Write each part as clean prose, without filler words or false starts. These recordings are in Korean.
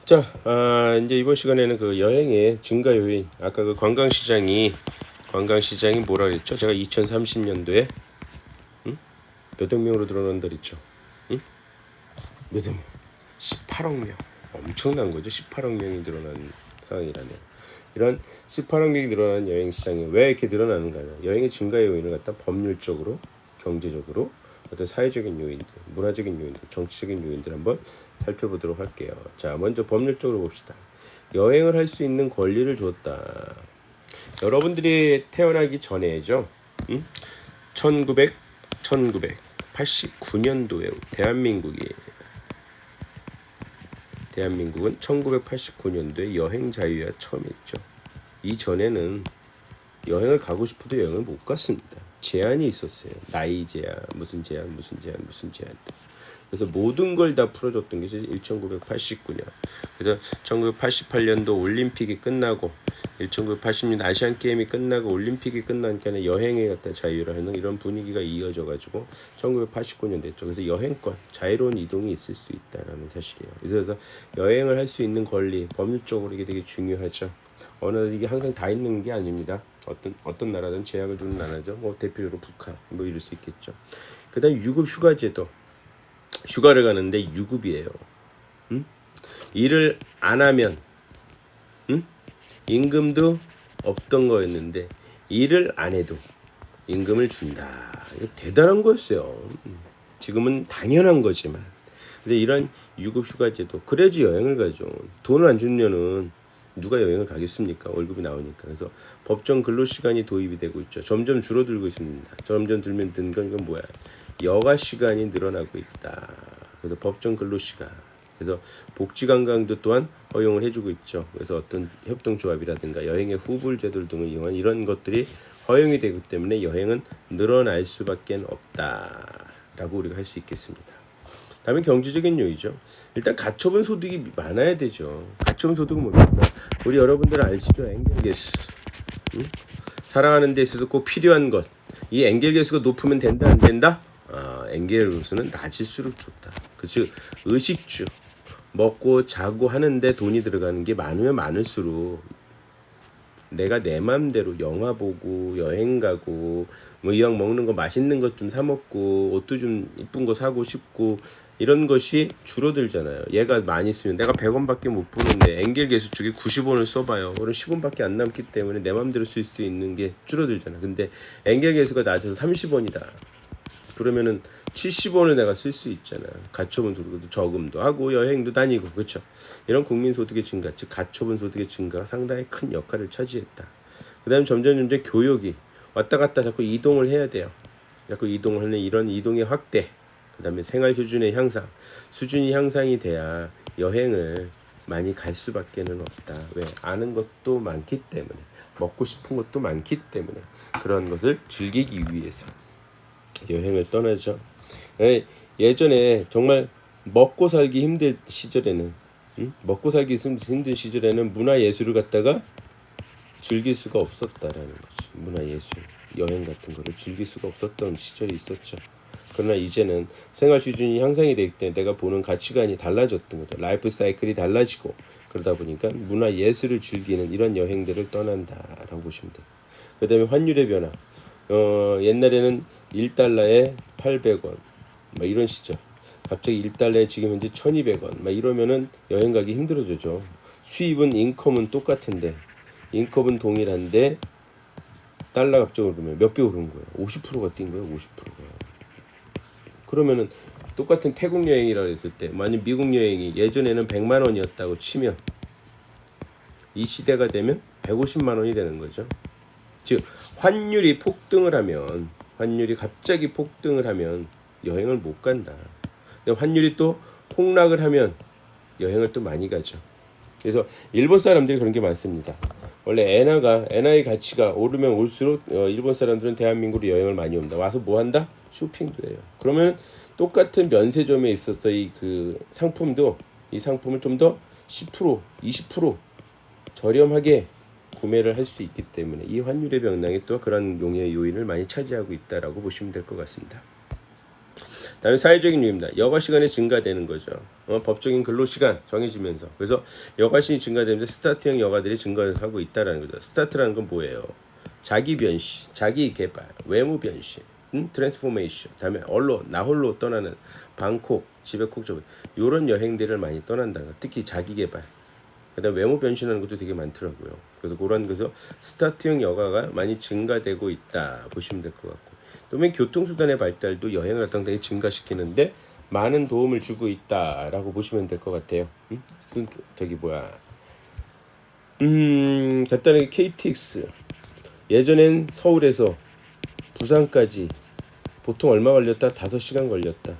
자, 이제 이번 시간에는 그 여행의 증가 요인, 아까 그 관광시장이 뭐라 그랬죠? 제가 2030년도에 몇억 명으로 늘어난다 그랬죠? 몇억 명? 18억 명. 엄청난 거죠. 18억 명이 늘어난 상황이라면. 이런 18억 명이 늘어난 여행 시장이 왜 이렇게 늘어나는가요? 여행의 증가 요인을 갖다 법률적으로, 경제적으로, 어떤 사회적인 요인들, 문화적인 요인들, 정치적인 요인들 한번 살펴보도록 할게요. 자, 먼저 법률적으로 봅시다. 여행을 할 수 있는 권리를 줬다. 여러분들이 태어나기 전에죠. 1989년도에 대한민국은 1989년도에 여행 자유화 처음 했죠. 이전에는 여행을 가고 싶어도 여행을 못 갔습니다. 제한이 있었어요. 나이 제한, 무슨 제한. 그래서 모든 걸 다 풀어줬던 게 1989년. 그래서 1988년도 올림픽이 끝나고 1980년 아시안 게임이 끝나고 올림픽이 끝나니까 여행에 갖다 자유를 하는 이런 분위기가 이어져가지고 1989년 됐죠. 그래서 여행권, 자유로운 이동이 있을 수 있다라는 사실이에요. 그래서 여행을 할 수 있는 권리, 법률적으로 이게 되게 중요하죠. 어느 나라 이게 항상 다 있는 게 아닙니다. 어떤 나라든 제약을 두는 나라죠. 뭐 대표적으로 북한 뭐 이럴 수 있겠죠. 그다음 유급 휴가제도. 휴가를 가는데 유급이에요. 일을 안 하면 임금도 없던 거였는데 일을 안 해도 임금을 준다. 이거 대단한 거였어요. 지금은 당연한 거지만. 근데 이런 유급 휴가제도 그래야지 여행을 가죠. 돈을 안 주면은 누가 여행을 가겠습니까? 월급이 나오니까. 그래서 법정 근로시간이 도입이 되고 있죠. 점점 줄어들고 있습니다. 점점 들면 든 건 이건 뭐야? 여가 시간이 늘어나고 있다. 그래서 법정 근로시간. 그래서 복지관광도 또한 허용을 해주고 있죠. 그래서 어떤 협동조합이라든가 여행의 후불제도 등을 이용한 이런 것들이 허용이 되기 때문에 여행은 늘어날 수밖에 없다라고 우리가 할 수 있겠습니다. 다음에 경제적인 요인이죠. 일단 가처분 소득이 많아야 되죠. 가처분 소득은 뭡니까? 우리 여러분들은 아시죠? 엔겔개수. 살아가는 데 있어서 꼭 필요한 것. 이 엔겔개수가 높으면 된다 안 된다? 엔겔개수는 낮을수록 좋다. 그치? 의식주. 먹고 자고 하는데 돈이 들어가는 게 많으면 많을수록 내가 내 맘대로 영화 보고 여행 가고 뭐 이왕 먹는 거 맛있는 것 좀 사 먹고 옷도 좀 이쁜 거 사고 싶고 이런 것이 줄어들잖아요. 얘가 많이 쓰면 내가 100원밖에 못 보는데 엔겔 개수 쪽에 90원을 써봐요. 그럼 10원밖에 안 남기 때문에 내 맘대로 쓸 수 있는 게 줄어들잖아. 근데 엔겔 개수가 낮아서 30원이다. 그러면은 70원을 내가 쓸 수 있잖아. 가처분 소득도 저금도 하고 여행도 다니고 그렇죠. 이런 국민 소득의 증가, 즉 가처분 소득의 증가가 상당히 큰 역할을 차지했다. 그다음 점점 교역이 왔다 갔다 자꾸 이동을 해야 돼요. 자꾸 이동을 하는 이런 이동의 확대. 그다음에 생활 수준의 향상, 수준이 향상이 돼야 여행을 많이 갈 수밖에는 없다. 왜? 아는 것도 많기 때문에, 먹고 싶은 것도 많기 때문에 그런 것을 즐기기 위해서 여행을 떠나죠. 예전에 정말 먹고 살기 힘든 시절에는 문화예술을 갖다가 즐길 수가 없었다라는 거죠. 문화예술, 여행 같은 거를 즐길 수가 없었던 시절이 있었죠. 그러나 이제는 생활 수준이 향상이 되기 때문에 내가 보는 가치관이 달라졌던 거죠. 라이프 사이클이 달라지고 그러다 보니까 문화예술을 즐기는 이런 여행들을 떠난다라고 보시면 돼요. 그 다음에 환율의 변화. 옛날에는 1달러에 800원 막 이런 시절 갑자기 1달러에 지금 현재 1200원 막 이러면은 여행 가기 힘들어지죠. 수입은 인컴은 똑같은데 인컴은 동일한데 달러 갑자기 오르면 몇 배 오른 거예요. 50%가 뛴 거예요. 50%가. 그러면은 똑같은 태국 여행이라고 했을 때 만약 미국 여행이 예전에는 100만 원이었다고 치면 이 시대가 되면 150만 원이 되는 거죠. 즉 환율이 갑자기 폭등을 하면 여행을 못 간다. 근데 환율이 또 폭락을 하면 여행을 또 많이 가죠. 그래서 일본 사람들이 그런 게 많습니다. 원래 엔화의 가치가 오르면 올수록 일본 사람들은 대한민국으로 여행을 많이 온다. 와서 뭐 한다? 쇼핑도 해요. 그러면 똑같은 면세점에 있어서 이 상품을 좀 더 10%, 20% 저렴하게 구매를 할 수 있기 때문에 이 환율의 변동이 또 그런 용의 요인을 많이 차지하고 있다라고 보시면 될 것 같습니다. 다음에 사회적인 유입니다. 여가 시간이 증가되는 거죠. 법적인 근로 시간 정해지면서 그래서 여가 시간이 증가되면서 스타트형 여가들이 증가하고 있다라는 거죠. 스타트라는 건 뭐예요? 자기 변신, 자기 개발, 외모 변신, 트랜스포메이션. 다음에 나 홀로 떠나는 방콕, 지베콕 저 이런 여행들을 많이 떠난다는 거. 특히 자기 개발. 그다음 외모 변신하는 것도 되게 많더라고요. 그래서 그런 거서 스타트형 여가가 많이 증가되고 있다 보시면 될 것 같고, 또면 교통수단의 발달도 여행을 상당히 증가시키는데 많은 도움을 주고 있다라고 보시면 될 것 같아요. 간단하게 KTX 예전엔 서울에서 부산까지 보통 얼마 걸렸다? 5시간 걸렸다.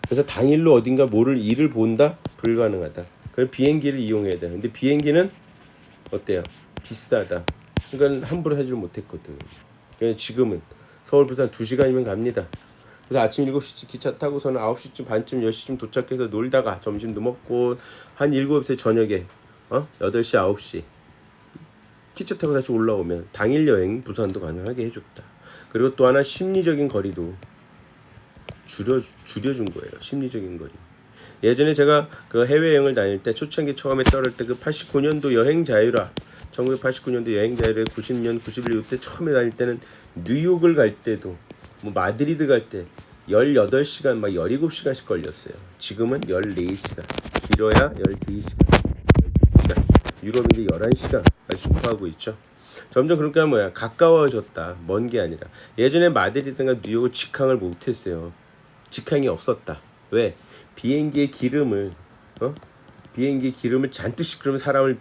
그래서 당일로 어딘가 일을 본다? 불가능하다. 그럼 비행기를 이용해야 돼. 근데 비행기는 어때요? 비싸다. 그러니까 함부로 하지 못했거든. 그래서 지금은 서울 부산 2시간이면 갑니다. 그래서 아침 7시 기차 타고서는 9시쯤 반쯤 10시쯤 도착해서 놀다가 점심도 먹고 한 7시 저녁에 8시 9시 기차 타고 다시 올라오면 당일 여행 부산도 가능하게 해줬다. 그리고 또 하나 심리적인 거리도 줄여준 거예요. 심리적인 거리. 예전에 제가 그 해외여행을 다닐 때 초창기 처음에 떠날 때 그 89년도 여행 자유라 1989년도 여행 자유라 90년 91년 때 처음에 다닐 때는 뉴욕을 갈 때도 뭐 마드리드 갈 때 18시간 막 17시간씩 걸렸어요. 지금은 14시간 길어야 12시간 유럽인데 11시간까지 축구하고 있죠. 점점 그렇게 하면 가까워졌다. 먼 게 아니라. 예전에 마드리드나 뉴욕을 직항을 못했어요. 직항이 없었다. 왜? 비행기의 기름을 잔뜩 시끄러면 사람을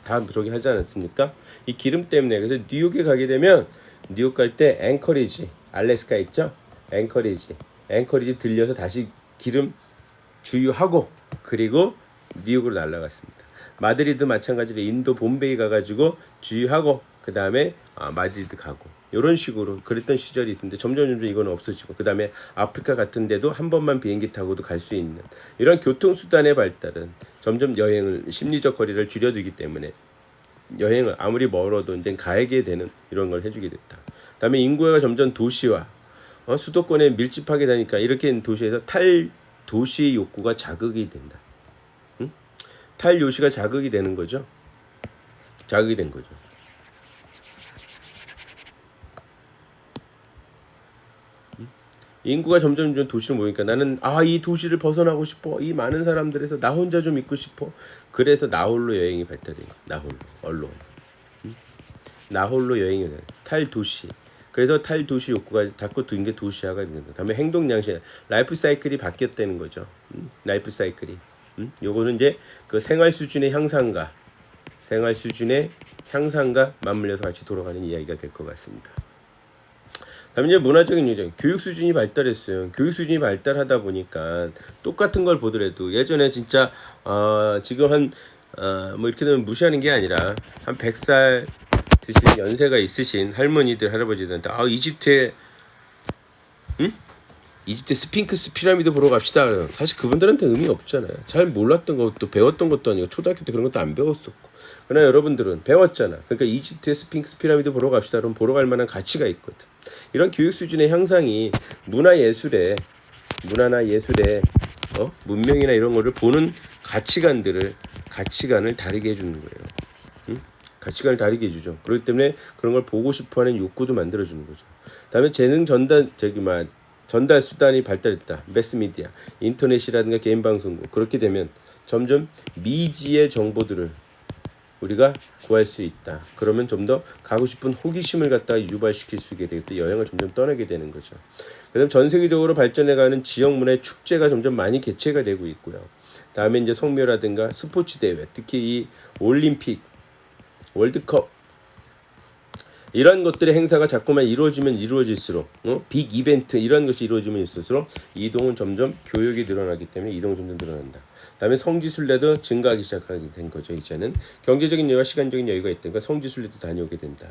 다 저기 하지 않았습니까? 이 기름 때문에. 그래서 뉴욕에 가게 되면 뉴욕 갈 때 앵커리지, 알래스카 있죠? 앵커리지 들려서 다시 기름 주유하고 그리고 뉴욕으로 날아갔습니다. 마드리드 마찬가지로 인도 봄베이 가가지고 주유하고 그 다음에 마드리드 가고 이런 식으로 그랬던 시절이 있는데 점점 이건 없어지고, 그 다음에 아프리카 같은 데도 한 번만 비행기 타고도 갈 수 있는 이런 교통수단의 발달은 점점 여행을 심리적 거리를 줄여주기 때문에 여행을 아무리 멀어도 이제 가게 되는 이런 걸 해주게 됐다. 그 다음에 인구가 점점 도시화 수도권에 밀집하게 되니까 이렇게 도시에서 탈도시 욕구가 자극이 된다. 탈요시가 자극이 되는 거죠. 자극이 된 거죠. 인구가 점점 도시로 모이니까 나는 이 도시를 벗어나고 싶어. 이 많은 사람들에서 나 혼자 좀 있고 싶어. 그래서 나홀로 여행이 발달된 거야. 나홀로 언론. 나홀로 여행이 돼. 탈도시. 그래서 탈도시 욕구가 자꾸 든 게 도시화가 되는 거야. 다음에 행동 양식, 라이프 사이클이 바뀌었다는 거죠. 라이프 사이클이. 요거는 이제 그 생활 수준의 향상과 맞물려서 같이 돌아가는 이야기가 될 것 같습니다. 다음에 이제 문화적인 요정, 교육 수준이 발달했어요. 교육 수준이 발달하다 보니까 똑같은 걸 보더라도 예전에 진짜 지금 뭐 이렇게 되면 무시하는 게 아니라 한 100살 드신 연세가 있으신 할머니들 할아버지들한테 이집트에 스핑크스 피라미드 보러 갑시다. 사실 그분들한테 의미 없잖아요. 잘 몰랐던 것도 배웠던 것도 아니고 초등학교 때 그런 것도 안 배웠었고. 그러나 여러분들은 배웠잖아. 그러니까 이집트의 스핑크스 피라미드 보러 갑시다. 그럼 보러 갈 만한 가치가 있거든. 이런 교육 수준의 향상이 문화나 예술에 문명이나 이런 거를 보는 가치관을 다르게 해주는 거예요. 가치관을 다르게 해주죠. 그렇기 때문에 그런 걸 보고 싶어하는 욕구도 만들어주는 거죠. 다음에 재능 전달 수단이 발달했다. 매스미디어, 인터넷이라든가 개인 방송국. 그렇게 되면 점점 미지의 정보들을 우리가 구할 수 있다. 그러면 좀 더 가고 싶은 호기심을 갖다가 유발시킬 수 있게 되겠다. 여행을 점점 떠나게 되는 거죠. 그다음 전 세계적으로 발전해가는 지역 문화의 축제가 점점 많이 개최가 되고 있고요. 다음에 이제 성묘라든가 스포츠 대회, 특히 이 올림픽, 월드컵 이런 것들의 행사가 자꾸만 이루어질수록 빅 이벤트 이런 것이 이루어지면 있을수록 이동은 점점 교육이 늘어나기 때문에 이동은 점점 늘어난다. 다음에 성지순례도 증가하기 시작하게 된 거죠. 이제는 경제적인 여유와 시간적인 여유가 있다니까 성지순례도 다녀오게 된다.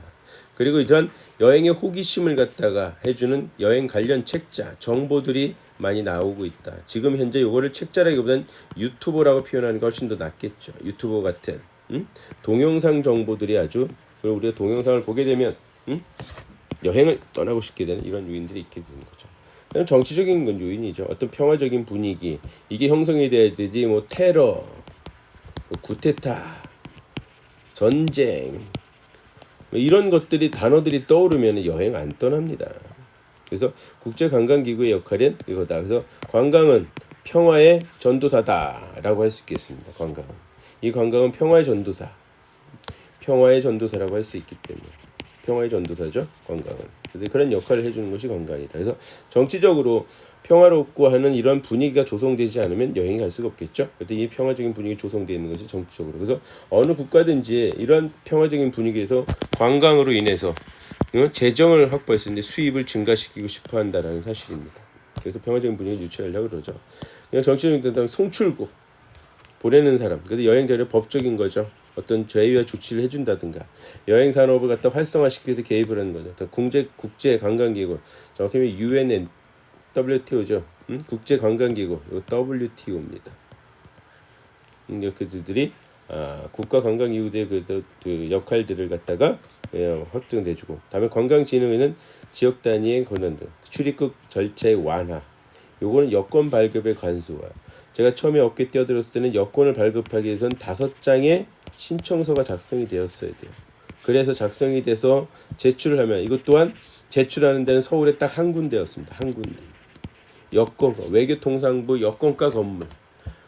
그리고 이런 여행의 호기심을 갖다가 해주는 여행 관련 책자, 정보들이 많이 나오고 있다. 지금 현재 요거를 책자라기보다는 유튜버라고 표현하는 게 훨씬 더 낫겠죠. 유튜버 같은 동영상 정보들이 아주, 그리고 우리가 동영상을 보게 되면 여행을 떠나고 싶게 되는 이런 요인들이 있게 되는 거죠. 그냥 정치적인 건 요인이죠. 어떤 평화적인 분위기 이게 형성이 돼야 되지. 뭐 테러, 뭐 구테타, 전쟁 뭐 이런 것들이 단어들이 떠오르면 여행 안 떠납니다. 그래서 국제관광기구의 역할은 이거다. 그래서 관광은 평화의 전도사다라고 할 수 있겠습니다. 관광은 이 관광은 평화의 전도사, 평화의 전도사라고 할 수 있기 때문에 평화의 전도사죠. 관광은. 그래서 그런 역할을 해주는 것이 관광이다. 그래서 정치적으로 평화롭고 하는 이런 분위기가 조성되지 않으면 여행이 갈 수가 없겠죠. 그런데 이 평화적인 분위기 조성되어 있는 것이 정치적으로. 그래서 어느 국가든지 이런 평화적인 분위기에서 관광으로 인해서 재정을 확보했을 때 수입을 증가시키고 싶어 한다는 사실입니다. 그래서 평화적인 분위기를 유치하려고 그러죠. 그냥 정치적인 된다면 송출구 보내는 사람. 그래서 여행 자료 법적인 거죠. 어떤 제의와 조치를 해준다든가 여행 산업을 갖다 활성화시키기 위해서 개입을 하는 거죠. 국제 관광기구 정확히 UN WTO죠. 국제 관광기구 WTO입니다. 그들이 국가 관광기구의 그 역할들을 갖다가 확정돼주고, 다음에 관광진흥회는 지역 단위의 권한 등 출입국 절차의 완화. 요거는 여권 발급의 간소화. 제가 처음에 업계 뛰어들었을 때는 여권을 발급하기 위해선 5장의 신청서가 작성이 되었어야 돼요. 그래서 작성이 돼서 제출을 하면, 이것 또한 제출하는 데는 서울에 딱 한 군데였습니다. 한 군데. 여권과 외교통상부 여권과 건물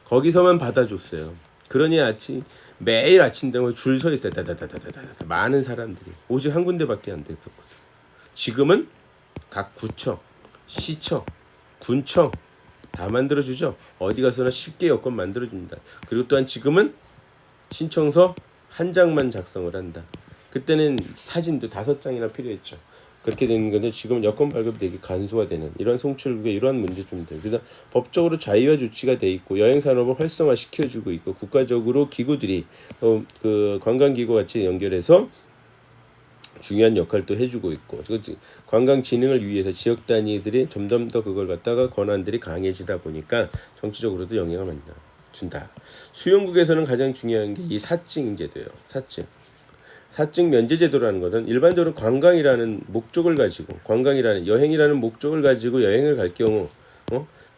거기서만 받아줬어요. 그러니 매일 아침 되면 줄 서 있어요. 다다다다다다 많은 사람들이 오직 한 군데밖에 안 됐었거든요. 지금은 각 구청, 시청, 군청 다 만들어주죠. 어디 가서나 쉽게 여권 만들어줍니다. 그리고 또한 지금은 신청서 한 장만 작성을 한다. 그때는 사진도 5장이나 필요했죠. 그렇게 되는 건데 지금 여권 발급이 되게 간소화되는 이런 송출국의 이러한 문제점들. 그래서 법적으로 자유화 조치가 돼 있고 여행 산업을 활성화 시켜주고 있고 국가적으로 기구들이 그 관광기구 같이 연결해서 중요한 역할도 해주고 있고, 관광 진흥을 위해서 지역 단위들이 점점 더 그걸 갖다가 권한들이 강해지다 보니까 정치적으로도 영향을 많이 준다. 수용국에서는 가장 중요한 게 이 사증 제도예요. 사증 면제 제도라는 것은 일반적으로 관광이라는 목적을 가지고, 관광이라는 여행이라는 목적을 가지고 여행을 갈 경우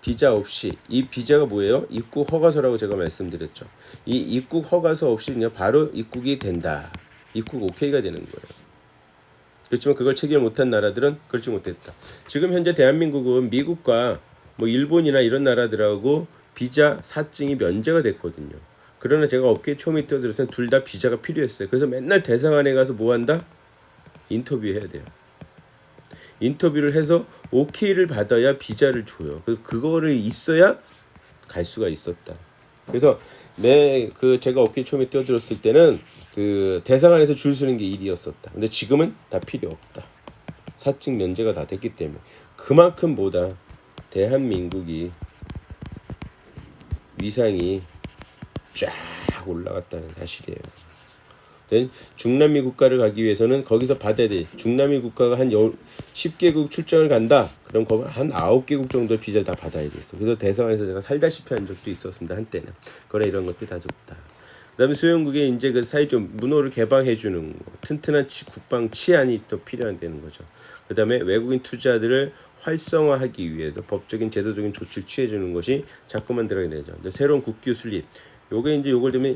비자 없이, 이 비자가 뭐예요? 입국 허가서라고 제가 말씀드렸죠. 이 입국 허가서 없이 그냥 바로 입국이 된다. 입국 오케이가 되는 거예요. 그렇지만 그걸 체결 못한 나라들은 그렇지 못했다. 지금 현재 대한민국은 미국과 뭐 일본이나 이런 나라들하고 비자 사증이 면제가 됐거든요. 그러나 제가 업계 처음에 뛰어들어서 둘 다 비자가 필요했어요. 그래서 맨날 대사관에 가서 뭐 한다? 인터뷰해야 돼요. 인터뷰를 해서 오케이를 받아야 비자를 줘요. 그거를 있어야 갈 수가 있었다. 그래서 제가 업계 처음에 뛰어들었을 때는 그 대사관에서 줄 서는 게 일이었었다. 근데 지금은 다 필요 없다. 사증 면제가 다 됐기 때문에 그만큼 보다 대한민국이 위상이 쫙 올라갔다는 사실이에요. 중남미 국가를 가기 위해서는 거기서 받아야 돼. 중남미 국가가 한 10개국 출장을 간다. 그럼 한 9개국 정도 비자 다 받아야 됐어. 그래서 대사관에서 제가 살다시피 한 적도 있었습니다. 한때는. 그래 이런 것들이 다 좋다. 그다음에 수용국에 이제 그 사회적 문호를 개방해 주는 거, 튼튼한 국방 치안이 또 필요하다는 거죠. 그다음에 외국인 투자들을 활성화하기 위해서 법적인 제도적인 조치를 취해 주는 것이 자꾸만 들어가게 되죠. 새로운 국교 수립. 요게 이제 요걸 되면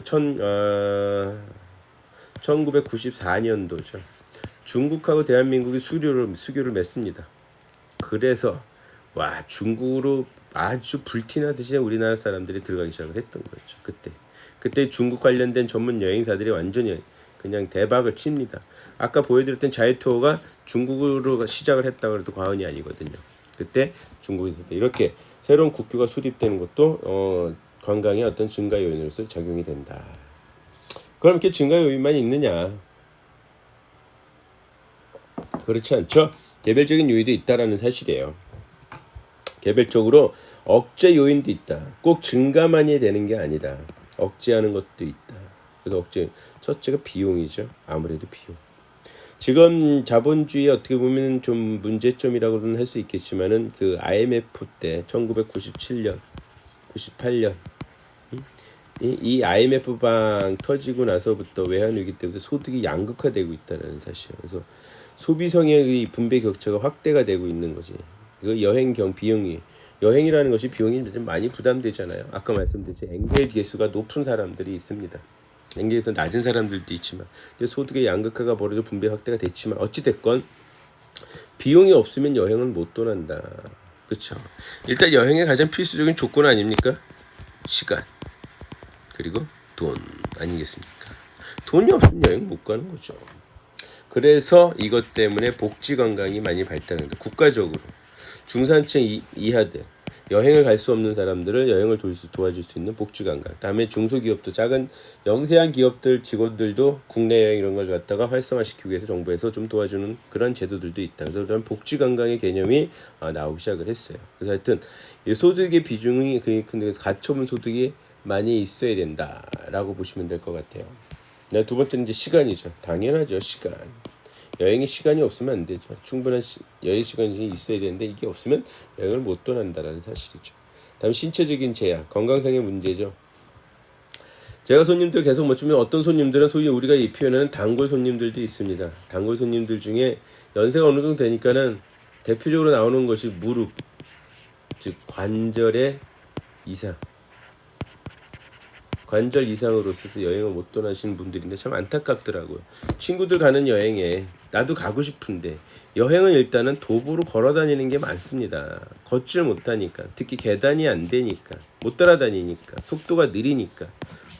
1994년도죠. 중국하고 대한민국이 수교를 맺습니다. 그래서 중국으로 아주 불티나듯이 우리나라 사람들이 들어가기 시작을 했던 거죠. 그때 중국 관련된 전문 여행사들이 완전히 그냥 대박을 칩니다. 아까 보여드렸던 자유투어가 중국으로 시작을 했다고 해도 과언이 아니거든요. 그때 중국에서 이렇게 새로운 국교가 수립되는 것도 관광의 어떤 증가 요인으로서 작용이 된다. 그럼 이렇게 증가 요인만 있느냐? 그렇지 않죠. 개별적인 요인도 있다라는 사실이에요. 개별적으로 억제 요인도 있다. 꼭 증가만이 되는 게 아니다. 억제하는 것도 있다. 그래서 첫째가 비용이죠. 아무래도 비용. 지금 자본주의 어떻게 보면 좀 문제점이라고는 할 수 있겠지만은 그 IMF 때 1997년, 98년 이 IMF 방 터지고 나서부터 외환위기 때부터 소득이 양극화되고 있다는 사실이에요. 그래서 소비 성향의 분배 격차가 확대가 되고 있는 거지. 이거 여행 비용이 여행이라는 것이 비용이 좀 많이 부담되잖아요. 아까 말씀드렸죠. 엔겔 계수가 높은 사람들이 있습니다. 엔겔에서 낮은 사람들도 있지만 소득의 양극화가 벌어져 분배 확대가 됐지만 어찌 됐건 비용이 없으면 여행은 못 떠난다. 그렇죠. 일단 여행의 가장 필수적인 조건 아닙니까? 시간 그리고 돈 아니겠습니까? 돈이 없으면 여행 못 가는 거죠. 그래서 이것 때문에 복지 관광이 많이 발달한다. 국가적으로 중산층 이하들 여행을 갈 수 없는 사람들을 여행을 도와줄 수 있는 복지 관광. 다음에 중소기업도 작은 영세한 기업들 직원들도 국내 여행 이런 걸 갖다가 활성화시키기 위해서 정부에서 좀 도와주는 그런 제도들도 있다. 그래서 그런 복지 관광의 개념이 나오기 시작을 했어요. 그래서 하여튼 이 소득의 비중이 근데 가처분 소득이 많이 있어야 된다라고 보시면 될 것 같아요. 두 번째는 이제 시간이죠. 당연하죠. 시간. 여행에 시간이 없으면 안 되죠. 충분한 여행 시간이 있어야 되는데 이게 없으면 여행을 못 떠난다라는 사실이죠. 다음 신체적인 제약, 건강상의 문제죠. 제가 손님들 계속 못 주면 어떤 손님들은 소위 우리가 이 표현하는 단골 손님들도 있습니다. 단골 손님들 중에 연세가 어느 정도 되니까는 대표적으로 나오는 것이 무릎, 즉 관절의 이상. 관절 이상으로서 여행을 못 떠나시는 분들인데 참 안타깝더라고요. 친구들 가는 여행에 나도 가고 싶은데 여행은 일단은 도보로 걸어 다니는 게 많습니다. 걷질 못하니까 특히 계단이 안 되니까 못 따라다니니까 속도가 느리니까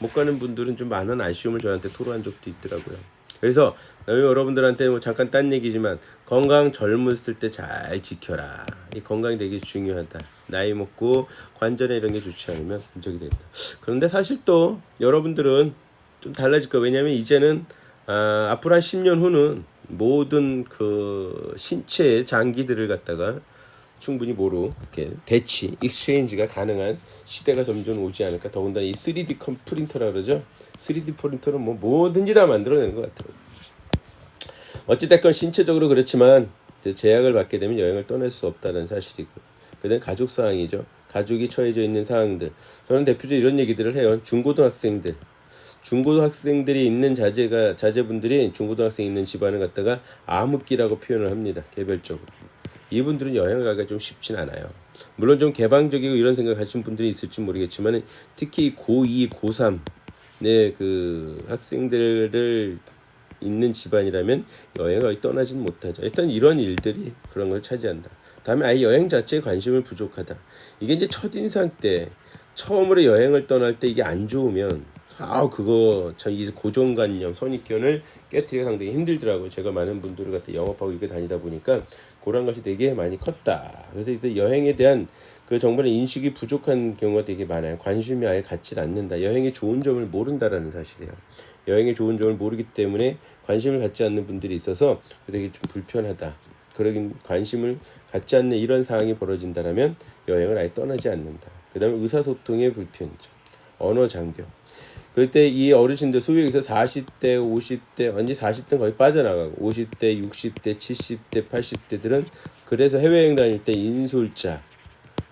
못 가는 분들은 좀 많은 아쉬움을 저한테 토로한 적도 있더라고요. 그래서 여러분들한테 뭐 잠깐 딴 얘기지만 건강 젊었을 때 잘 지켜라. 이 건강이 되게 중요하다. 나이 먹고 관절에 이런 게 좋지 않으면 문제가 된다. 그런데 사실 또 여러분들은 좀 달라질 거예요. 왜냐하면 이제는 앞으로 한 10년 후는 모든 그 신체의 장기들을 갖다가 충분히 이렇게 대치, 익스체인지가 가능한 시대가 점점 오지 않을까. 더군다나 이 3D 프린터라 그러죠. 3D 프린터는 뭐든지 다 만들어내는 것 같아요. 어찌됐건 신체적으로 그렇지만 제약을 받게 되면 여행을 떠날 수 없다는 사실이고, 그다음 가족 사항이죠. 가족이 처해져 있는 사항들. 저는 대표적으로 이런 얘기들을 해요. 중고등학생들이 있는 자제분들이 중고등학생 있는 집안을 갖다가 암흑기라고 표현을 합니다. 개별적으로. 이분들은 여행을 가기가 좀 쉽진 않아요. 물론 좀 개방적이고 이런 생각 하신 분들이 있을지 모르겠지만 특히 고2, 고3의 그 학생들을 있는 집안이라면 여행을 떠나지는 못하죠. 일단 이런 일들이 그런 걸 차지한다. 다음에 아예 여행 자체에 관심을 부족하다. 이게 이제 첫인상 때 처음으로 여행을 떠날 때 이게 안 좋으면 이 고정관념, 선입견을 깨트리기가 상당히 힘들더라고요. 제가 많은 분들을 갖다 영업하고 이렇게 다니다 보니까 그런 것이 되게 많이 컸다. 그래서 여행에 대한 그 정말의 인식이 부족한 경우가 되게 많아요. 관심이 아예 갖질 않는다. 여행의 좋은 점을 모른다라는 사실이에요. 여행의 좋은 점을 모르기 때문에 관심을 갖지 않는 분들이 있어서 되게 좀 불편하다. 그러긴 관심을 갖지 않는 이런 상황이 벌어진다면 여행을 아예 떠나지 않는다. 그 다음에 의사소통의 불편이죠. 언어 장벽. 그때 이 어르신들 소위 여기서 40대, 50대, 완전 40대는 거의 빠져나가고 50대, 60대, 70대, 80대들은 그래서 해외여행 다닐 때 인솔자,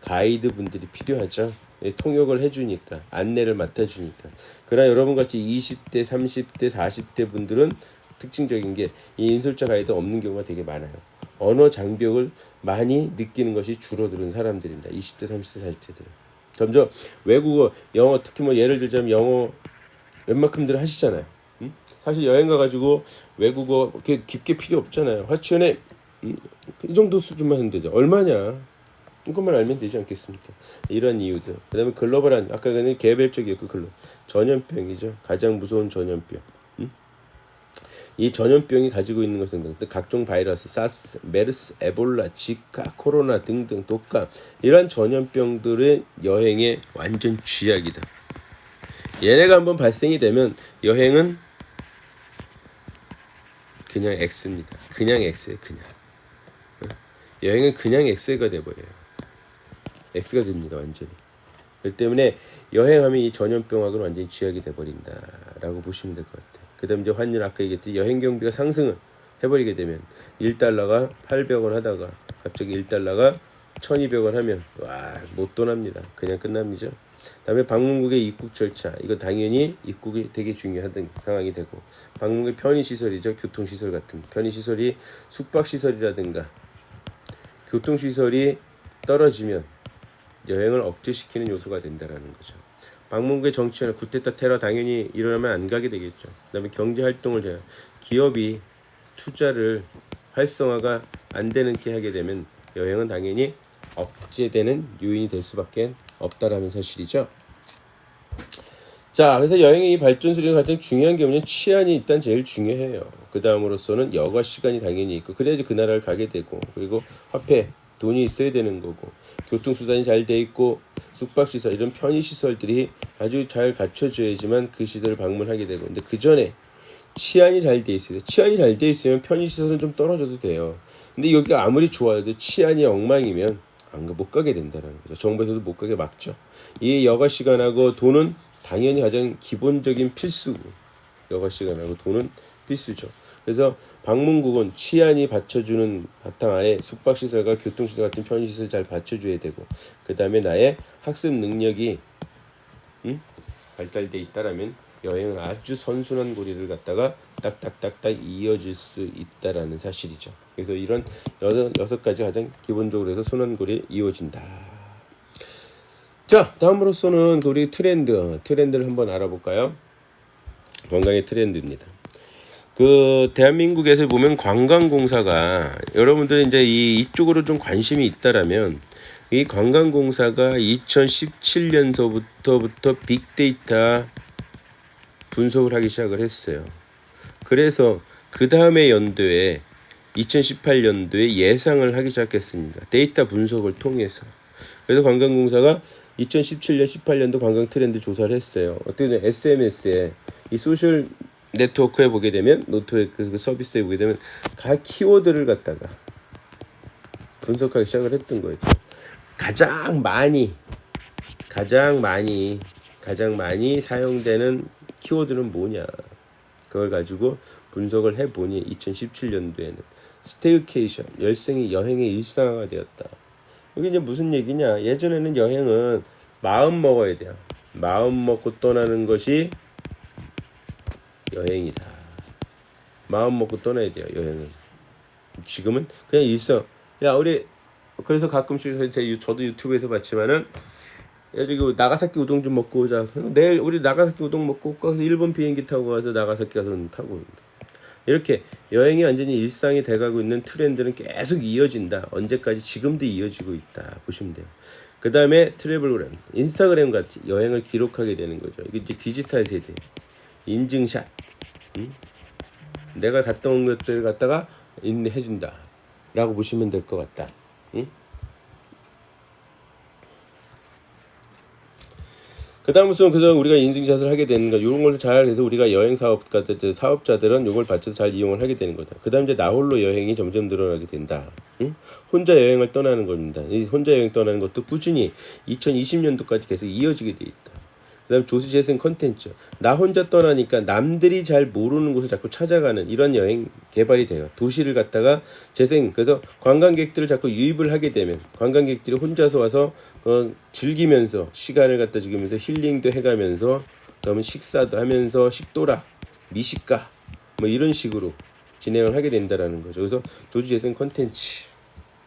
가이드 분들이 필요하죠. 통역을 해주니까, 안내를 맡아주니까. 그러나 여러분같이 20대, 30대, 40대 분들은 특징적인 게 이 인솔자 가이드 없는 경우가 되게 많아요. 언어 장벽을 많이 느끼는 것이 줄어드는 사람들입니다. 20대, 30대, 40대들은. 점점 외국어, 영어, 특히 예를 들자면 영어 웬만큼들 하시잖아요. 사실 여행 가가지고 외국어 그렇게 깊게 필요 없잖아요. 화치연에 이 정도 수준만 하면 되죠. 얼마냐? 이것만 알면 되지 않겠습니까? 이런 이유들. 그 다음에 글로벌한, 아까 그는 개별적이었고 전염병이죠. 가장 무서운 전염병. 이 전염병이 가지고 있는 것은 각종 바이러스, 사스, 메르스, 에볼라, 지카, 코로나 등등 독감, 이런 전염병들의 여행의 완전 쥐약이다. 얘네가 한번 발생이 되면 여행은 그냥 X입니다. 그냥 X예요. 그냥. 여행은 그냥 X가 돼버려요. X가 됩니다. 완전히. 그렇기 때문에 여행하면 이 전염병하고는 완전히 쥐약이 돼버린다라고 보시면 될 것 같아요. 그 다음에 이제 환율, 아까 얘기했듯이 여행 경비가 상승을 해버리게 되면 1달러가 800원 하다가 갑자기 1달러가 1200원 하면 못 떠납니다. 그냥 끝납니다. 다음에 방문국의 입국 절차, 이거 당연히 입국이 되게 중요한 상황이 되고, 방문국의 편의시설이죠. 교통시설 같은 편의시설이 숙박시설이라든가 교통시설이 떨어지면 여행을 억제시키는 요소가 된다라는 거죠. 방문국의 정치나 쿠데타 테러 당연히 일어나면 안 가게 되겠죠. 그다음에 경제 활동을 제한, 기업이 투자를 활성화가 안 되는 게 하게 되면 여행은 당연히 억제되는 요인이 될 수밖에 없다라는 사실이죠. 자, 그래서 여행의 이 발전소리가 가장 중요한 게 뭐냐면 치안이 일단 제일 중요해요. 그 다음으로서는 여가 시간이 당연히 있고 그래야지 그 나라를 가게 되고, 그리고 화폐, 돈이 있어야 되는 거고, 교통수단이 잘 돼 있고 숙박시설 이런 편의시설들이 아주 잘 갖춰져야지만 그 시설을 방문하게 되고, 근데 그 전에 치안이 잘 돼 있어요. 치안이 잘 돼 있으면 편의시설은 좀 떨어져도 돼요. 근데 여기가 아무리 좋아도 치안이 엉망이면 못 가게 된다는 거죠. 정부에서도 못 가게 막죠. 이 여가 시간하고 돈은 당연히 가장 기본적인 필수고, 여가 시간하고 돈은 필수죠. 그래서 방문국은 치안이 받쳐주는 바탕 아래 숙박시설과 교통시설 같은 편의시설 잘 받쳐줘야 되고, 그 다음에 나의 학습 능력이 발달돼 있다라면 여행은 아주 선순환 고리를 갖다가 딱딱딱딱 이어질 수 있다라는 사실이죠. 그래서 이런 여섯 가지 가장 기본적으로 해서 순환 고리 이어진다. 자, 다음으로서는 우리 트렌드를 한번 알아볼까요? 관광의 트렌드입니다. 그 대한민국에서 보면 관광공사가, 여러분들 이제 이쪽으로 좀 관심이 있다라면 이 관광공사가 2017년서부터 빅데이터 분석을 하기 시작을 했어요. 그래서 그 다음에 연도에 2018년도에 예상을 하기 시작했습니다. 데이터 분석을 통해서. 그래서 관광공사가 2017년, 18년도 관광 트렌드 조사를 했어요. 어떻게 보면 SMS에 이 소셜 네트워크에 보게 되면, 노트워크 서비스에 보게 되면 각 키워드를 갖다가 분석하기 시작을 했던 거죠. 가장 많이 사용되는 키워드는 뭐냐, 그걸 가지고 분석을 해보니 2017년도에는 스테이케이션, 여행의 일상화가 되었다. 이게 이제 무슨 얘기냐, 예전에는 여행은 마음 먹어야 돼요. 마음 먹고 떠나는 것이 여행이다. 마음 먹고 떠나야 돼요, 여행은. 지금은 그냥 일상. 야, 우리 그래서 가끔씩 저도 유튜브에서 봤지만은, 야, 저기 나가사키 우동 좀 먹고 오자. 내일 우리 나가사키 우동 먹고 가서 일본 비행기 타고 가서 나가사키 가서 타고 온다. 이렇게 여행이 완전히 일상이 돼가고 있는 트렌드는 계속 이어진다. 언제까지? 지금도 이어지고 있다 보시면 돼요. 그 다음에 트래블그램, 인스타그램 같이 여행을 기록하게 되는 거죠. 이게 이제 디지털 세대, 인증샷, 내가 갔다 온 것들을 갖다가 해준다 라고 보시면 될 것 같다. 그 다음으로서는 그래서 우리가 인증샷을 하게 되는 거, 이런 걸 잘 해서 우리가 여행 사업자들은 이걸 받쳐서 잘 이용을 하게 되는 거다. 그 다음 이제 나 홀로 여행이 점점 늘어나게 된다. 혼자 여행을 떠나는 겁니다. 이 혼자 여행 떠나는 것도 꾸준히 2020년도까지 계속 이어지게 돼 있다. 그 다음 조수 재생 컨텐츠, 나 혼자 떠나니까 남들이 잘 모르는 곳을 자꾸 찾아가는 이런 여행 개발이 돼요. 도시를 갖다가 재생, 그래서 관광객들을 자꾸 유입을 하게 되면 관광객들이 혼자서 와서 즐기면서 시간을 갖다 즐기면서 힐링도 해가면서, 그다음에 식사도 하면서 식도락, 미식가 뭐 이런 식으로 진행을 하게 된다라는 거죠. 그래서 조수 재생 컨텐츠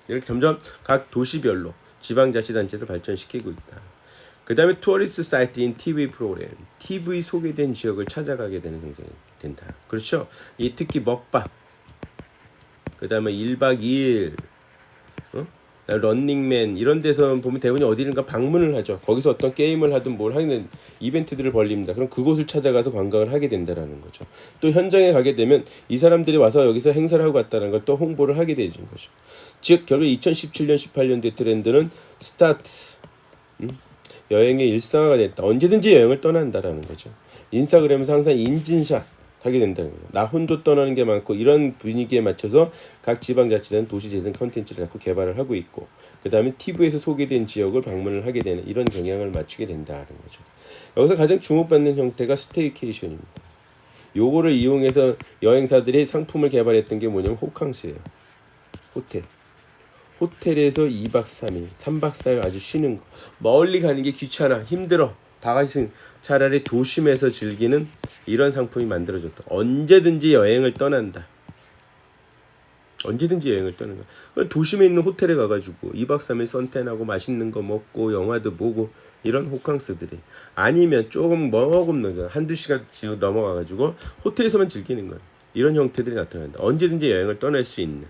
이렇게 점점 각 도시별로 지방자치단체에서 발전시키고 있다. 그 다음에 투어리스트 사이트인 TV 프로그램, TV 소개된 지역을 찾아가게 되는 형성이 된다. 그렇죠? 특히 먹방, 그 다음에 1박 2일, 런닝맨 이런 데서 보면 대부분 어디든가 방문을 하죠. 거기서 어떤 게임을 하든 뭘 하는 이벤트들을 벌립니다. 그럼 그곳을 찾아가서 관광을 하게 된다라는 거죠. 또 현장에 가게 되면 이 사람들이 와서 여기서 행사를 하고 갔다는 걸 또 홍보를 하게 되는 거죠. 즉 결국 2017년, 18년도의 트렌드는 스타트, 여행의 일상화가 됐다. 언제든지 여행을 떠난다라는 거죠. 인스타그램에서 항상 인증샷 하게 된다는 거예요. 나 혼자 떠나는 게 많고, 이런 분위기에 맞춰서 각 지방자치단은 도시재생 컨텐츠를 자꾸 개발을 하고 있고, 그 다음에 TV에서 소개된 지역을 방문을 하게 되는 이런 경향을 맞추게 된다는 거죠. 여기서 가장 주목받는 형태가 스테이케이션입니다. 요거를 이용해서 여행사들이 상품을 개발했던 게 뭐냐면 호캉스예요. 호텔에서 2박 3일, 3박 4일 아주 쉬는 거. 멀리 가는 게 귀찮아, 힘들어, 다 같이 차라리 도심에서 즐기는 이런 상품이 만들어졌다. 언제든지 여행을 떠난다. 언제든지 여행을 떠는 거야. 도심에 있는 호텔에 가가지고 2박 3일 선탠하고 맛있는 거 먹고 영화도 보고 이런 호캉스들이 아니면 조금 머금는 한두 시간 지금 넘어가가지고 호텔에서만 즐기는 거야. 이런 형태들이 나타난다. 언제든지 여행을 떠날 수 있는.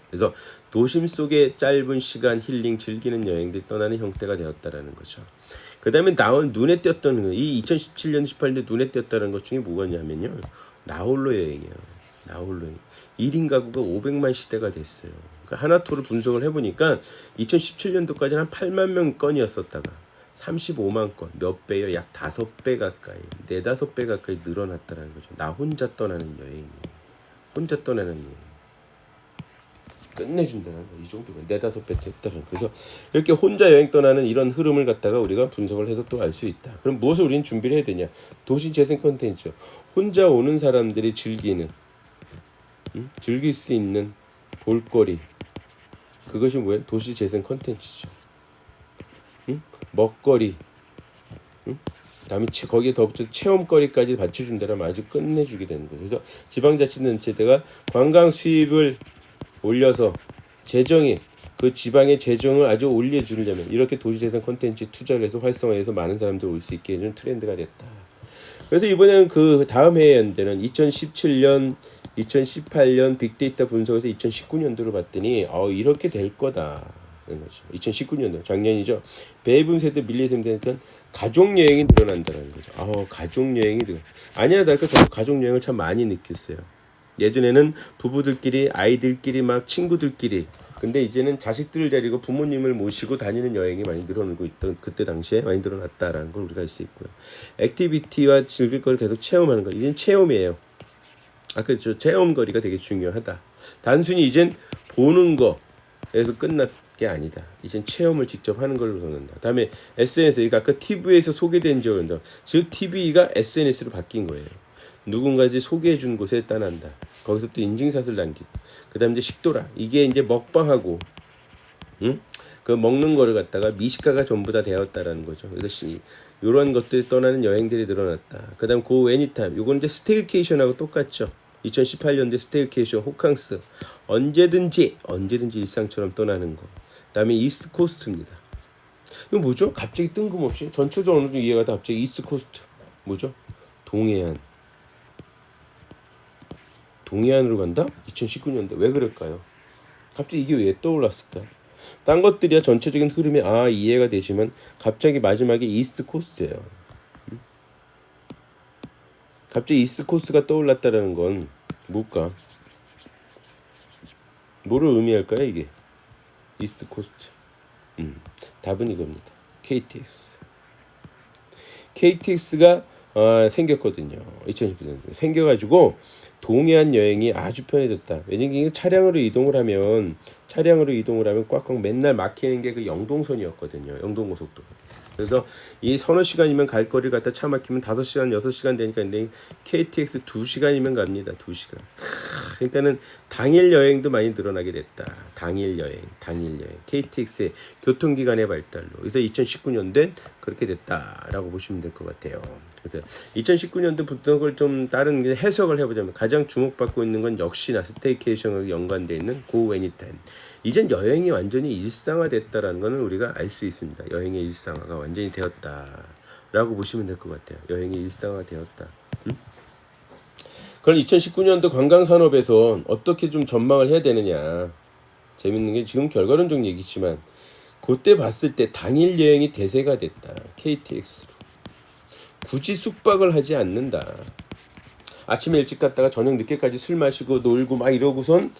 그래서 도심 속의 짧은 시간 힐링 즐기는 여행들이 떠나는 형태가 되었다라는 거죠. 그 다음에 눈에 띄었던 이 2017년 18년 눈에 띄었다는 것 중에 뭐냐면요. 나홀로 여행이에요. 나홀로 여행. 1인 가구가 500만 시대가 됐어요. 그러니까 하나투를 분석을 해보니까 2017년도까지는 한 8만 명 건이었었다가 35만 건, 몇 배요? 약 5배 가까이, 4, 5배 가까이 늘어났다는 거죠. 나 혼자 떠나는 여행이. 혼자 떠나는 여행. 끝내준다는 거. 이 정도면 4, 5배 됐다는 거. 그래서 이렇게 혼자 여행 떠나는 이런 흐름을 갖다가 우리가 분석을 해서 또 알 수 있다. 그럼 무엇을 우리는 준비를 해야 되냐? 도시재생 콘텐츠. 혼자 오는 사람들이 즐기는, 즐길 수 있는 볼거리. 그것이 뭐예요? 도시재생 콘텐츠죠. 먹거리. 다음에 거기에 덧붙여 체험거리까지 받쳐준다면 아주 끝내주게 되는 거죠. 그래서 지방자치단체가 관광 수입을 올려서 재정이 그 지방의 재정을 아주 올려주려면 이렇게 도시재생 콘텐츠 투자를 해서 활성화해서 많은 사람들 올 수 있게 해주는 트렌드가 됐다. 그래서 이번에는 그 다음 해에 연대는 2017년, 2018년 빅데이터 분석에서 2019년도를 봤더니 이렇게 될 거다. 거죠. 2019년도 작년이죠. 베이비 세대 밀리 세대니까 가족 여행이 늘어난다는 거죠. 가족 여행이 아니야, 나그 가족 여행을 참 많이 느꼈어요. 예전에는 부부들끼리 아이들끼리 막 친구들끼리 근데 이제는 자식들을 데리고 부모님을 모시고 다니는 여행이 많이 늘어나고 있던 그때 당시에 많이 늘어났다라는 걸 우리가 알 수 있고요. 액티비티와 즐길 걸 계속 체험하는 거. 이젠 체험이에요. 그렇죠. 체험거리가 되게 중요하다. 단순히 이젠 보는 거에서 끝날 게 아니다. 이젠 체험을 직접 하는 걸로 보는다. 다음에 SNS, 그러니까 아까 TV에서 소개된 적은 즉 TV가 SNS로 바뀐 거예요. 누군가지 소개해 준 곳에 떠난다. 거기서 또 인증샷을 남기고. 그 다음에 이제 식도락. 이게 이제 먹방하고, 그 먹는 거를 갖다가 미식가가 전부 다 되었다라는 거죠. 그래서 이런 것들이 떠나는 여행들이 늘어났다. 그 다음 고 애니타임. 요건 이제 스테이케이션하고 똑같죠. 2018년도에 스테이케이션, 호캉스. 언제든지 일상처럼 떠나는 거. 그 다음에 이스트 코스트입니다. 이거 뭐죠? 갑자기 뜬금없이. 전체적으로 어느 정도 이해가 다 갑자기 이스트 코스트. 뭐죠? 동해안으로 간다? 2019년도 왜 그럴까요? 갑자기 이게 왜 떠올랐을까? 딴 것들이야 전체적인 흐름이 이해가 되지만 갑자기 마지막에 이스트 코스트예요. 갑자기 이스트 코스트가 떠올랐다는 건 뭘까? 뭐를 의미할까요 이게? 이스트 코스트. 답은 이겁니다. KTX가 생겼거든요. 2019년도에 생겨가지고 동해안 여행이 아주 편해졌다. 왜냐면 차량으로 이동을 하면 꽉꽉 맨날 막히는 게 그 영동선이었거든요. 영동고속도로. 그래서 이 서너 시간이면 갈 거리를 갖다 차 막히면 5시간, 6시간 되니까 근데 KTX 2시간이면 갑니다. 2시간. 그러니까는 당일 여행도 많이 늘어나게 됐다. 당일 여행. KTX의 교통기관의 발달로. 그래서 2019년도엔 그렇게 됐다라고 보시면 될 것 같아요. 그래서 2019년도 분석을 좀 다른 해석을 해보자면 가장 주목받고 있는 건 역시나 스테이케이션과 연관되어 있는 고 애니타임. 이젠 여행이 완전히 일상화됐다라는 것은 우리가 알 수 있습니다. 여행의 일상화가 완전히 되었다라고 보시면 될 것 같아요. 여행이 일상화되었다. 그럼 2019년도 관광산업에서 어떻게 좀 전망을 해야 되느냐. 재밌는 게 지금 결과론적 얘기지만 그때 봤을 때 당일 여행이 대세가 됐다. KTX로. 굳이 숙박을 하지 않는다. 아침에 일찍 갔다가 저녁 늦게까지 술 마시고 놀고 막 이러고선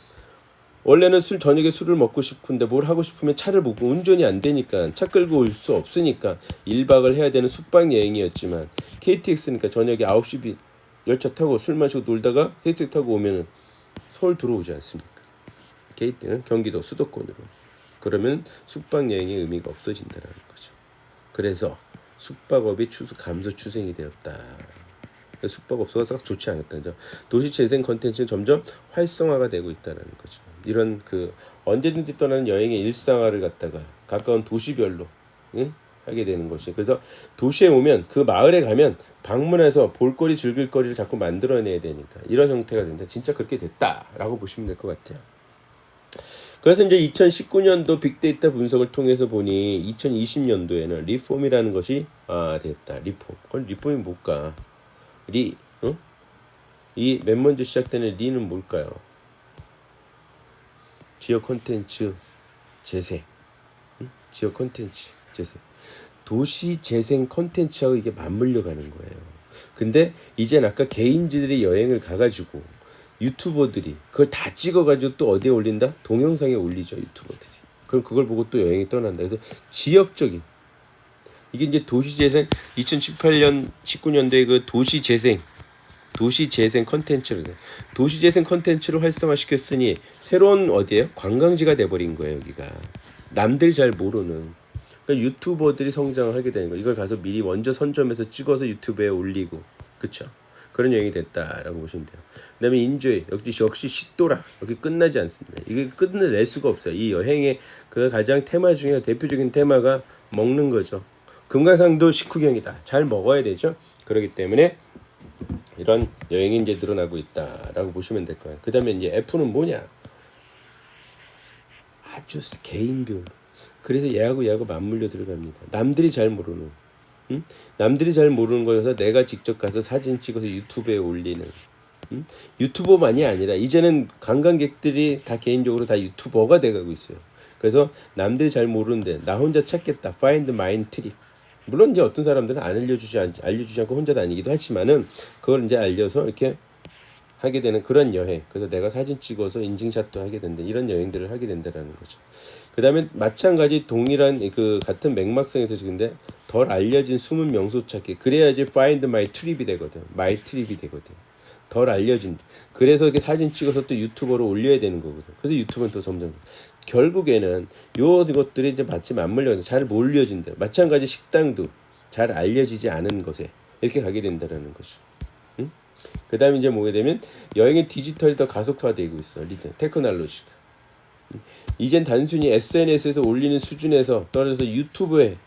원래는 저녁에 술을 먹고 싶은데 뭘 하고 싶으면 차를 보고 운전이 안 되니까 차 끌고 올 수 없으니까 1박을 해야 되는 숙박 여행이었지만 KTX니까 저녁에 9시 열차 타고 술 마시고 놀다가 KTX 타고 오면은 서울 들어오지 않습니까? KT는 경기도 수도권으로. 그러면 숙박 여행의 의미가 없어진다는 거죠. 그래서 숙박업이 감소 추세이 되었다. 숙박업소가 좋지 않았다는 점. 도시재생 컨텐츠는 점점 활성화가 되고 있다는 거죠. 이런 언제든지 떠나는 여행의 일상화를 갖다가 가까운 도시별로 하게 되는 것이. 그래서 도시에 오면 그 마을에 가면 방문해서 볼거리 즐길거리를 자꾸 만들어내야 되니까 이런 형태가 된다. 진짜 그렇게 됐다라고 보시면 될 것 같아요. 그래서 이제 2019년도 빅데이터 분석을 통해서 보니 2020년도에는 리폼이라는 것이 됐다. 리폼. 그럼 리폼이 뭘까? 이 맨 먼저 시작되는 리는 뭘까요? 지역 콘텐츠 재생. 지역 콘텐츠 재생. 도시 재생 콘텐츠하고 이게 맞물려 가는 거예요. 근데 이젠 아까 개인들이 여행을 가가지고 유튜버들이 그걸 다 찍어가지고 또 어디에 올린다? 동영상에 올리죠, 유튜버들이. 그럼 그걸 보고 또 여행이 떠난다. 그래서 지역적인 이게 이제 도시재생 2018년 19년도에 그 도시재생 컨텐츠를 도시재생 컨텐츠로 활성화시켰으니 새로운 어디에요? 관광지가 돼버린 거예요. 여기가 남들 잘 모르는 그러니까 유튜버들이 성장을 하게 되는 거예요. 이걸 가서 미리 먼저 선점해서 찍어서 유튜브에 올리고 그쵸? 그런 여행이 됐다라고 보시면 돼요. 그다음에 인조이 역시 시도라 여기 끝나지 않습니다. 이게 끝낼 수가 없어요. 이 여행의 그 가장 테마 중에 대표적인 테마가 먹는 거죠. 금강산도 식후경이다. 잘 먹어야 되죠. 그렇기 때문에 이런 여행이 이제 늘어나고 있다라고 보시면 될 거예요. 그다음에 이제 F는 뭐냐? 아주 개인별로. 그래서 얘하고 맞물려 들어갑니다. 남들이 잘 모르는, 남들이 잘 모르는 거여서 내가 직접 가서 사진 찍어서 유튜브에 올리는. 유튜버만이 아니라 이제는 관광객들이 다 개인적으로 다 유튜버가 돼가고 있어요. 그래서 남들이 잘 모르는데 나 혼자 찾겠다. Find my trip. 물론 이제 어떤 사람들은 알려주지 않고 혼자 다니기도 하지만은 그걸 이제 알려서 이렇게 하게 되는 그런 여행. 그래서 내가 사진 찍어서 인증샷도 하게 된다. 이런 여행들을 하게 된다라는 거죠. 그다음에 마찬가지 동일한 그 같은 맥락상에서 근데 덜 알려진 숨은 명소 찾기. 그래야지 find my trip이 되거든. my trip이 되거든. 덜 알려진. 그래서 이렇게 사진 찍어서 또 유튜버로 올려야 되는 거거든. 그래서 유튜브는 또 점점 결국에는 요것들이 이제 마치 맞물려 잘 몰려진다. 마찬가지 식당도 잘 알려지지 않은 것에 이렇게 가게 된다라는 거죠. 그 다음에 이제 뭐게 되면 여행의 디지털이 더 가속화되고 있어. 테크놀로지가. 이젠 단순히 SNS에서 올리는 수준에서 떨어져서 유튜브에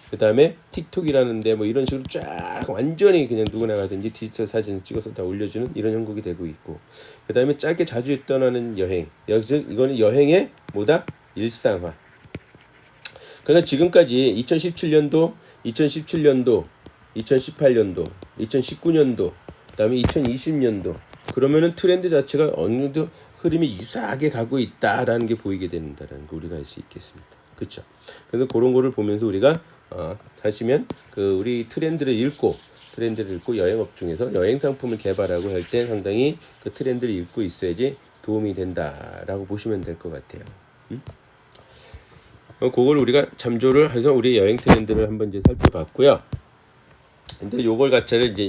그 다음에 틱톡이라는데 뭐 이런 식으로 쫙 완전히 그냥 누구나 가든지 디지털 사진을 찍어서 다 올려주는 이런 형국이 되고 있고 그 다음에 짧게 자주 떠나는 여행 이거는 여행의 뭐다? 일상화. 그러니까 지금까지 2017년도 2018년도 2019년도 그 다음에 2020년도 그러면은 트렌드 자체가 어느 정도 흐름이 유사하게 가고 있다라는 게 보이게 된다라는 거 우리가 알 수 있겠습니다. 그렇죠? 그래서 그런 거를 보면서 우리가 다시면 그 우리 트렌드를 읽고 여행업 중에서 여행 상품을 개발하고 할 때 상당히 그 트렌드를 읽고 있어야지 도움이 된다라고 보시면 될 것 같아요. 그걸 우리가 참조를 해서 우리 여행 트렌드를 한번 이제 살펴봤고요. 근데 요걸 자체를 이제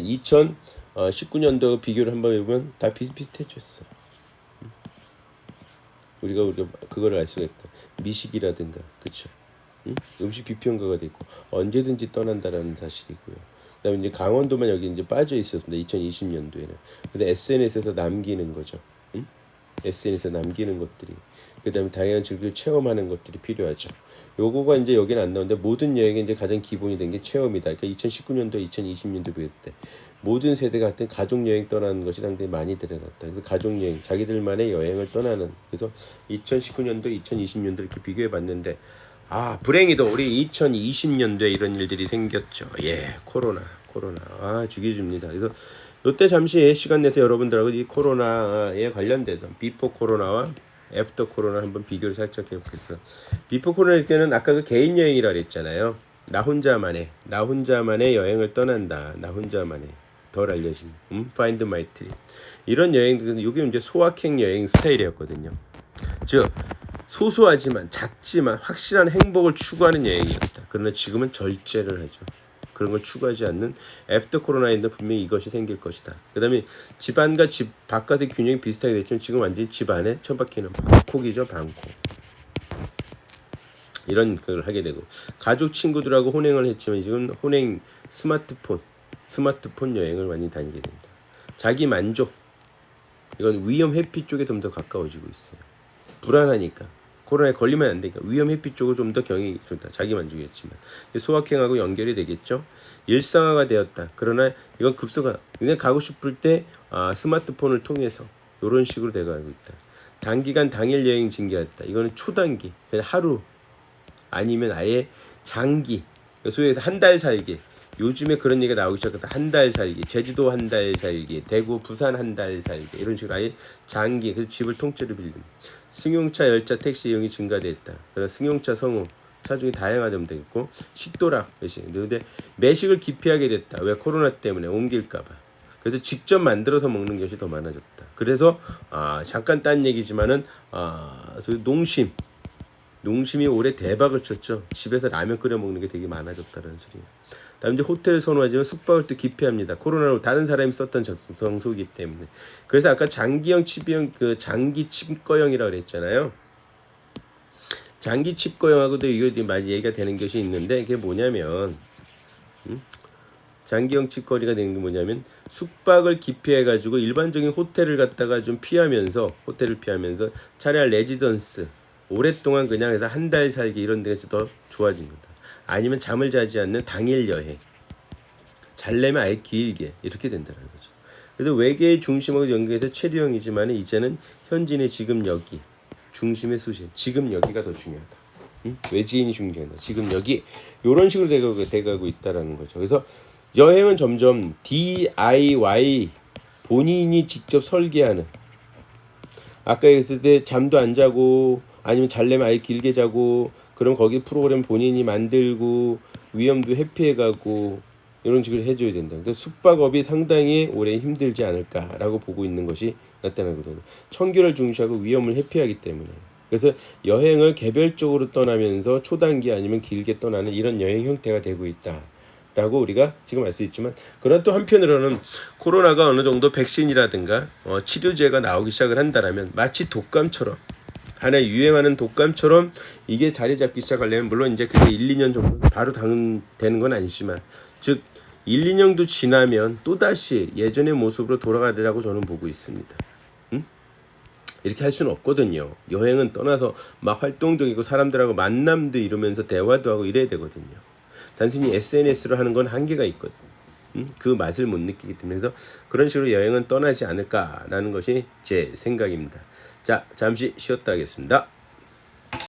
2019년도 비교를 한번 해보면 다 비슷비슷해졌어. 우리가 그거를 알 수가 있다. 미식이라든가, 그쵸? 음식 비평가가 돼 있고 언제든지 떠난다라는 사실이고요. 그다음에 이제 강원도만 여기 이제 빠져 있었습니다. 2020년도에는. 근데 SNS에서 남기는 거죠. SNS에서 남기는 것들이. 그다음에 다양한 즐길 체험하는 것들이 필요하죠. 요거가 이제 여기는 안 나오는데 모든 여행의 이제 가장 기본이 된 게 체험이다. 그러니까 2019년도, 2020년도 비했을 때 모든 세대가 같은 가족 여행 떠나는 것이 상당히 많이 드러났다. 그래서 가족 여행, 자기들만의 여행을 떠나는. 그래서 2019년도, 2020년도 이렇게 비교해 봤는데 불행히도 우리 2020년도에 이런 일들이 생겼죠. 예, 코로나 죽여줍니다. 그래서 이때 잠시 시간 내서 여러분들하고 이 코로나에 관련돼서 비포 코로나와 애프터 코로나 한번 비교를 살짝 해보겠어. 비포 코로나 때는 아까 그 개인 여행이라 그랬잖아요. 나 혼자만의 여행을 떠난다. 나 혼자만의 덜 알려진 Find My Trip 이런 여행들은 이게 이제 소확행 여행 스타일이었거든요. 즉 소소하지만 작지만 확실한 행복을 추구하는 여행이었다. 그러나 지금은 절제를 하죠. 그런 걸 추구하지 않는 애프터 코로나인데 분명히 이것이 생길 것이다. 그 다음에 집 안과 집 바깥의 균형이 비슷하게 됐지만 지금 완전히 집 안에 처박히는 방콕이죠. 방콕. 이런 걸 하게 되고 가족 친구들하고 혼행을 했지만 지금 혼행 스마트폰 여행을 많이 다니게 된다. 자기 만족 이건 위험 회피 쪽에 좀 더 가까워지고 있어요. 불안하니까 코로나에 걸리면 안 되니까 위험 회피 쪽으로 좀 더 경이 좋다. 자기 만족이었지만 소확행하고 연결이 되겠죠. 일상화가 되었다. 그러나 이건 급소가 그냥 가고 싶을 때 스마트폰을 통해서 이런 식으로 돼가고 있다. 단기간 당일 여행 징계했다. 이거는 초단기, 그냥 하루 아니면 아예 장기, 소위 해서 한 달 살기. 요즘에 그런 얘기가 나오기 시작했다. 한 달 살기, 제주도 한 달 살기, 대구, 부산 한 달 살기, 이런 식으로 아예 장기, 그래서 집을 통째로 빌림. 승용차, 열차, 택시 이용이 증가됐다. 그래서 승용차, 성우, 차종이 다양화되면 되겠고, 식도락, 외식. 근데 매식을 기피하게 됐다. 왜? 코로나 때문에 옮길까봐. 그래서 직접 만들어서 먹는 것이 더 많아졌다. 그래서 잠깐 딴 얘기지만은 농심이 올해 대박을 쳤죠. 집에서 라면 끓여 먹는 게 되게 많아졌다는 소리예요. 다음 이제 호텔 선호하지만 숙박을 또 기피합니다. 코로나로 다른 사람이 썼던 정서이기 때문에. 그래서 아까 장기형 칩형 그 장기 칩거형이라고 그랬잖아요. 장기 칩거형하고도 이거 많이 얘기가 되는 것이 있는데 이게 뭐냐면 장기형 칩거리가 되는 게 뭐냐면 숙박을 기피해가지고 일반적인 호텔을 갖다가 좀 피하면서 차라리 레지던스 오랫동안 그냥 해서 한 달 살기 이런 데가 더 좋아진 거다. 아니면 잠을 자지 않는 당일 여행. 잘려면 아예 길게 이렇게 된다는 거죠. 그래서 외계의 중심하고 연계해서 체류형이지만 이제는 현진의 지금 여기 중심의 수신 지금 여기가 더 중요하다. 외지인이 중요하다. 지금 여기 이런 식으로 돼가고 있다라는 거죠. 그래서 여행은 점점 DIY 본인이 직접 설계하는 아까 얘기했을 때 잠도 안 자고 아니면 잘려면 아예 길게 자고 그럼 거기 프로그램 본인이 만들고 위험도 회피해가고 이런 식으로 해줘야 된다. 근데 숙박업이 상당히 올해 힘들지 않을까라고 보고 있는 것이 나타나거든요. 청결을 중시하고 위험을 회피하기 때문에. 그래서 여행을 개별적으로 떠나면서 초단기 아니면 길게 떠나는 이런 여행 형태가 되고 있다. 라고 우리가 지금 알 수 있지만 그러나 또 한편으로는 코로나가 어느 정도 백신이라든가 치료제가 나오기 시작을 한다라면 마치 독감처럼 하나의 유행하는 독감처럼 이게 자리 잡기 시작하려면 물론 이제 그게 1, 2년 정도 바로 되는 건 아니지만 즉 1, 2년도 지나면 또다시 예전의 모습으로 돌아가리라고 저는 보고 있습니다. 이렇게 할 수는 없거든요. 여행은 떠나서 막 활동적이고 사람들하고 만남도 이루면서 대화도 하고 이래야 되거든요. 단순히 SNS로 하는 건 한계가 있거든. 그 맛을 못 느끼기 때문에 그래서 그런 식으로 여행은 떠나지 않을까라는 것이 제 생각입니다. 자, 잠시 쉬었다 하겠습니다.